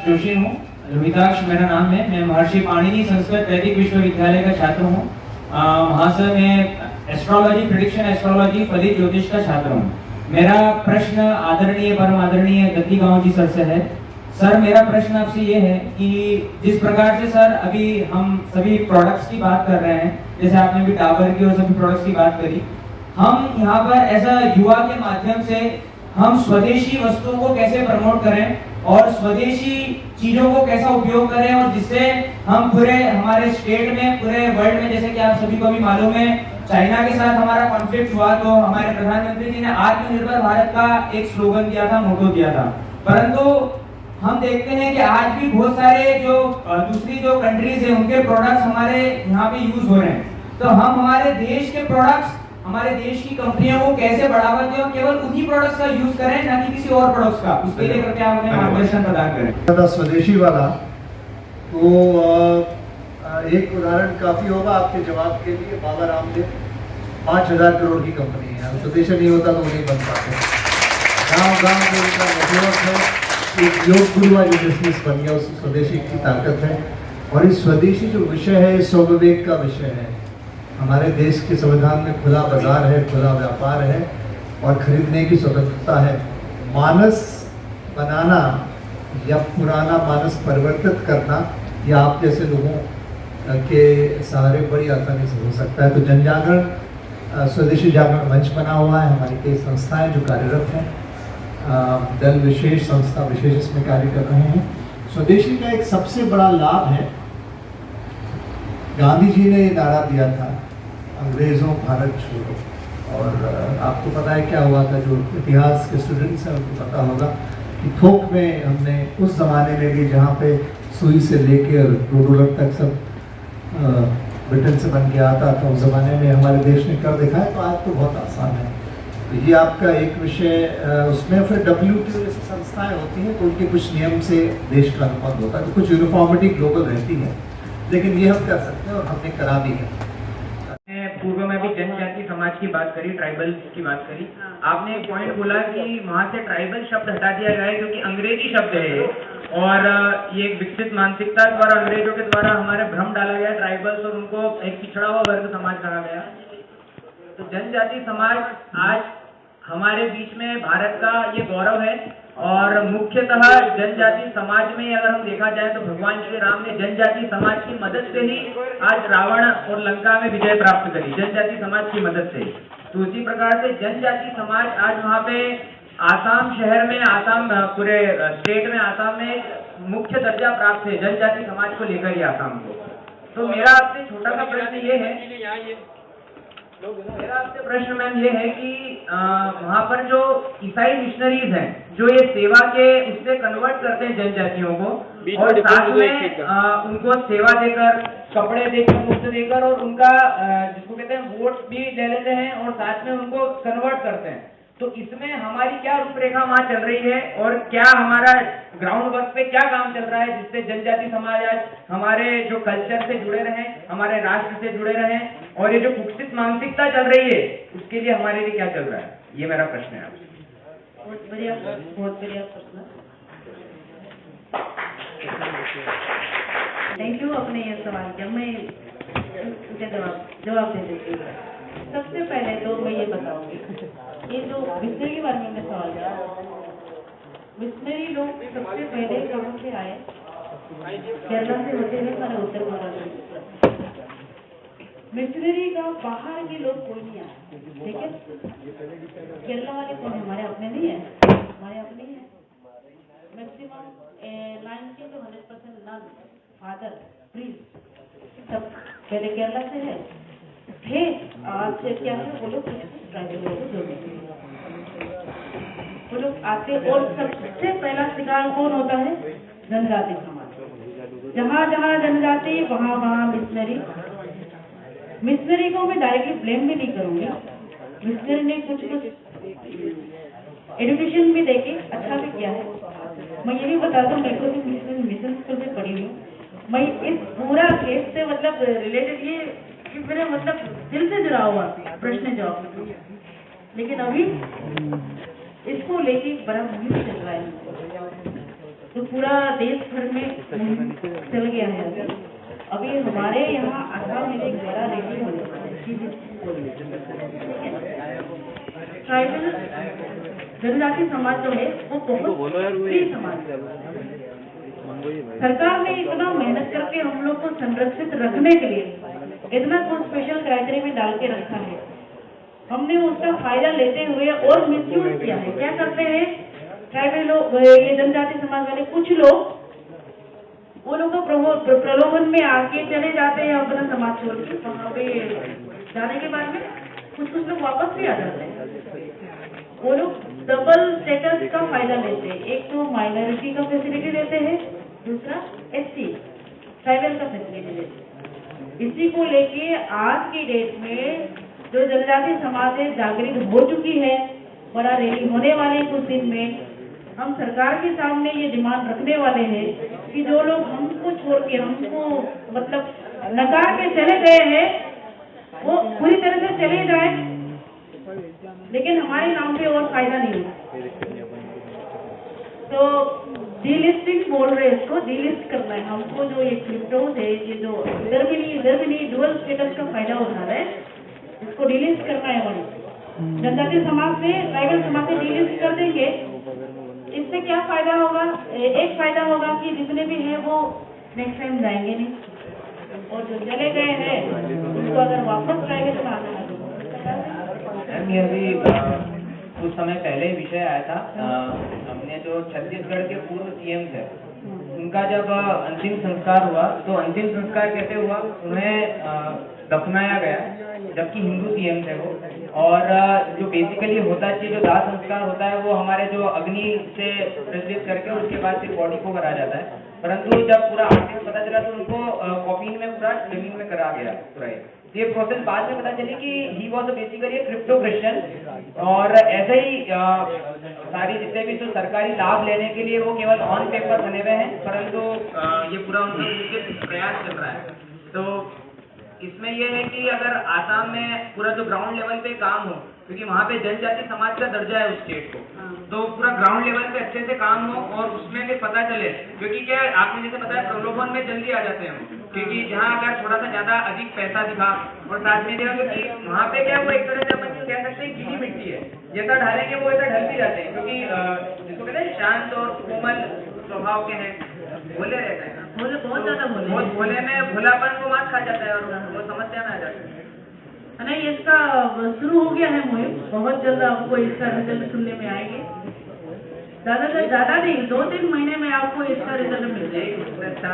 जोशी हूँ, रोहिताक्ष मेरा नाम है। मैं महर्षि पाणिनि संस्कृत वैदिक विश्वविद्यालय का छात्र हूँ। वहाँ से मैं एस्ट्रोलॉजी, प्रेडिक्शन एस्ट्रोलॉजी, फलित ज्योतिष का छात्र हूँ। मेरा प्रश्न आदरणीय परम आदरणीय गद्दी गांव जी सर से है। सर, मेरा प्रश्न आपसे ये है कि जिस प्रकार से सर अभी हम सभी प्रोडक्ट्स की बात कर रहे हैं, जैसे आपने भी डाबर की और सभी प्रोडक्ट्स की बात करी, हम यहाँ पर ऐसा युवा के माध्यम से हम स्वदेशी वस्तुओं को कैसे प्रमोट करें और स्वदेशी चीजों को कैसा उपयोग करें, और जिससे हम पूरे हमारे स्टेट में, पूरे वर्ल्ड में, जैसे कि आप सभी को भी मालूम है, चाइना के साथ हमारा कॉन्फ्लिक्ट हुआ तो हमारे प्रधानमंत्री जी ने आत्मनिर्भर भारत का एक स्लोगन दिया था, मोटो दिया था। परंतु हम देखते हैं कि आज भी बहुत सारे जो दूसरी जो कंट्रीज है उनके प्रोडक्ट्स हमारे यहाँ पे यूज हो रहे हैं। तो हम हमारे देश के प्रोडक्ट्स, हमारे देश की कंपनियों को कैसे बढ़ावा दें और केवल उन्हीं प्रोडक्ट्स का यूज करें, ना कि किसी और प्रोडक्ट्स का। उसके लिए कृपया हमें मार्गदर्शन प्रदान करें। स्वदेशी वाला तो एक उदाहरण काफी होगा आपके जवाब के लिए। बाबा रामदेव 5,000 करोड़ की कंपनी है, स्वदेशी नहीं होता तो वो नहीं बन पाते। गाँव में उनका नेटवर्क है, एक योग गुरु वाली बिजनेस बन गया, उस स्वदेशी की ताकत है। और इस स्वदेशी जो विषय है, स्वविवेक का विषय है। हमारे देश के संविधान में खुला बाजार है, खुला व्यापार है और खरीदने की स्वतंत्रता है। मानस बनाना या पुराना मानस परिवर्तित करना या आप जैसे लोगों के सहारे बड़ी आसानी से हो सकता है। तो जन जागरण, स्वदेशी जागरण मंच बना हुआ है, हमारी कई संस्थाएं जो कार्यरत हैं, दल विशेष, संस्था विशेष इसमें कार्य कर रहे हैं। स्वदेशी का एक सबसे बड़ा लाभ है, गांधी जी ने नारा दिया था, अंग्रेजों भारत छोड़ो। और आपको पता है क्या हुआ था, जो इतिहास के स्टूडेंट्स हैं उनको पता होगा कि थोक में हमने उस ज़माने में भी, जहाँ पे सुई से लेके $2 तक सब ब्रिटेन से बन के आता था, उस ज़माने में हमारे देश ने कर दिखाया। तो आज तो बहुत आसान है। तो ये आपका एक विषय। उसमें फिर WTO जैसी संस्थाएं होती हैं, तो उनके कुछ नियम से देश का अनुबंध होता है, तो कुछ यूनिफॉर्मिटी ग्लोबल रहती है, लेकिन ये हम कर सकते हैं और हमने करा भी है। पूर्व में भी जनजाति समाज की बात करी, ट्राइबल की बात करी। आपने एक पॉइंट बोला कि वहाँ से ट्राइबल शब्द हटा दिया गया है क्योंकि अंग्रेजी शब्द है और ये एक विकसित मानसिकता द्वारा, अंग्रेजों के द्वारा हमारे भ्रम डाला गया ट्राइबल्स, और उनको एक पिछड़ा हुआ वर्ग समाज कहा गया। तो जनजाति समाज आज हमारे बीच में भारत का ये गौरव है। और मुख्यतः जनजाति समाज में अगर हम देखा जाए तो भगवान श्री राम ने जनजाति समाज की मदद से ही आज रावण और लंका में विजय प्राप्त करी, जनजाति समाज की मदद से। तो उसी प्रकार से जनजाति समाज आज वहाँ पे आसाम शहर में, आसाम पूरे स्टेट में, आसाम में मुख्य दर्जा प्राप्त है जनजाति समाज को लेकर ही आसाम को। तो मेरा आपसे छोटा सा प्रश्न ये है, मेरा आपसे प्रश्न मैम ये है कि वहाँ पर जो ईसाई मिशनरीज हैं, जो ये सेवा के उससे कन्वर्ट करते हैं जनजातियों को, और साथ में उनको सेवा देकर, कपड़े देकर, मुफ्त देकर, और उनका जिसको कहते हैं वोट भी ले लेते हैं और साथ में उनको कन्वर्ट करते हैं। तो इसमें हमारी क्या रूपरेखा वहाँ चल रही है और क्या हमारा ग्राउंड वर्क पे क्या काम चल रहा है जिससे जनजाति समाज आज हमारे जो कल्चर से जुड़े रहें, हमारे राष्ट्र से जुड़े रहें, और ये जो कुत्सित मानसिकता चल रही है उसके लिए हमारे लिए क्या चल रहा है? ये मेरा प्रश्न है आपसे। बहुत बढ़िया प्रश्न। थैंक यू अपने ये सवाल का। मैं जवाब दे देती हूँ। सबसे पहले तो मैं ये बताऊंगी, ये जो मिशनरी के बारे में सवाल है, मिशनरी लोग सबसे पहले कहाँ से आए? केरला से होते हुए हमारे उत्तर भारत में। मिशनरी का बाहर के लोग कोई नहीं आए, ठीक है? केरला वाले कौन है? हमारे अपने नहीं है, हमारे अपने ही है। Maximum 90 to 100% nun, father, priest सब पहले केरला से है, थे। आज से क्या है, वो लोग ट्राइबल लोग जोड़ने के लिए वो लोग आते। और सबसे पहला शिकार कौन होता है? जनजाति समाज। जहाँ जहाँ जनजाति, वहाँ वहाँ मिशनरी। मिशनरी को मैं डायरेक्टली ब्लेम भी नहीं करूंगी। मिशनरी ने कुछ एजुकेशन भी देके अच्छा भी किया है। मैं ये भी बताता हूँ, मेरे को भी मिशन स्कूल में पढ़ी हुई हूँ। मैं इस पूरा केस से मतलब रिलेटेड ये कि मेरा मतलब दिल से जुड़ा हुआ प्रश्न जवाब। लेकिन अभी इसको लेके बड़ा मुहिम चल रहा है। तो पूरा देश भर में चल गया है। अभी हमारे यहाँ असम में एक बड़ा रैली होने वाला है। ट्राइबल जनजाति समाज जो है वो बहुत फ्री समाज है। सरकार ने इतना मेहनत करके हम लोग को संरक्षित रखने के लिए इतना कुछ स्पेशल क्राइटेरिया में डाल के रखा है। हमने उसका फायदा लेते हुए और मिसयूज किया है। क्या करते हैं ट्राइबल लोग, ये जनजाति समाज वाले कुछ लोग, वो लोग को प्रलोभन में आके चले जाते हैं अपना समाज छोड़ के। वहाँ पे जाने के बाद में कुछ लोग वापस भी आ जाते हैं। वो लोग डबल स्टेटस का फायदा लेते हैं। एक तो माइनॉरिटी का फैसिलिटी लेते हैं, दूसरा एससी ट्राइबल का फैसिलिटी लेते हैं। इसी को लेके आज की डेट में जो जनजाति समाज है जागृत हो चुकी है। बड़ा रैली होने वाले कुछ दिन में हम सरकार के सामने ये डिमांड रखने वाले हैं कि जो लोग हमको छोड़ के, हमको मतलब नकार के चले गए हैं, वो पूरी तरह से चले जाए, लेकिन हमारे नाम पे और फायदा नहीं है। तो डीलिस्टिंग बोल रहे हैं, इसको डीलिस्ट करना है हमको। जो ये क्रिप्टोज है, ये जो इधर भी नहीं डुअल स्टेटस का फायदा उठा रहे हैं, इसको डीलिस्ट करना है। हमारी जनजाति समाज से, ट्राइबल समाज से डीलिस्ट कर देंगे। इससे क्या फायदा होगा? एक फायदा होगा कि जितने भी हैं वो नेक्स्ट टाइम जाएंगे नहीं, और जो चले गए हैं उनको अगर वापस ट्राइबल में आना है। ये अभी कुछ समय पहले विषय आया था। हमने जो छत्तीसगढ़ के पूर्व सीएम थे, उनका जब अंतिम संस्कार हुआ, तो अंतिम संस्कार कैसे हुआ? उन्हें दफनाया गया, जबकि हिंदू सीएम थे वो। और जो बेसिकली होता चाहिए, जो दाह संस्कार होता है, वो हमारे जो अग्नि से प्रज्वलित करके उसके बाद फिर बॉडी को करा जाता है। परंतु जब पूरा आगे पता चला तो उनको कॉफिन में पूरा जमीन में करा गया पूरा। ये प्रोसेस बाद में पता चली कि he was basically crypto Christian, और ऐसे ही सारी जितने भी जो सरकारी लाभ लेने के लिए वो केवल ऑन पेपर बने हुए हैं, परंतु ये पूरा उनका प्रयास चल रहा है। तो इसमें यह है कि अगर आसाम में पूरा जो ग्राउंड लेवल पे काम हो, क्योंकि वहाँ पे जनजाति समाज का दर्जा है उस स्टेट को, तो पूरा ग्राउंड लेवल पे अच्छे से काम हो और उसमें भी पता चले। क्योंकि क्या आपने जैसे बताया, प्रलोभन में जल्दी आ जाते हैं, क्योंकि जहाँ अगर थोड़ा सा ज्यादा अधिक पैसा दिखा और साथ में देखा, क्योंकि वहाँ पे क्या वो एक तरह से अपन कह सकते हैं गीली मिट्टी है, जैसा ढालेंगे वो ऐसा ढल भी जाते हैं। क्योंकि जिसको कहते हैं शांत और कोमल स्वभाव के हैं, भोले रहते हैं, बहुत ज्यादा भोले में भोलापन को मात खा जाता है और वो समस्या में आ जाता है। नहीं, इसका शुरू हो गया है मुहिम। बहुत जल्द आपको इसका रिजल्ट सुनने में आएंगे। ज्यादा नहीं, 2-3 महीने में आपको इसका रिजल्ट मिल जाएगा। अच्छा,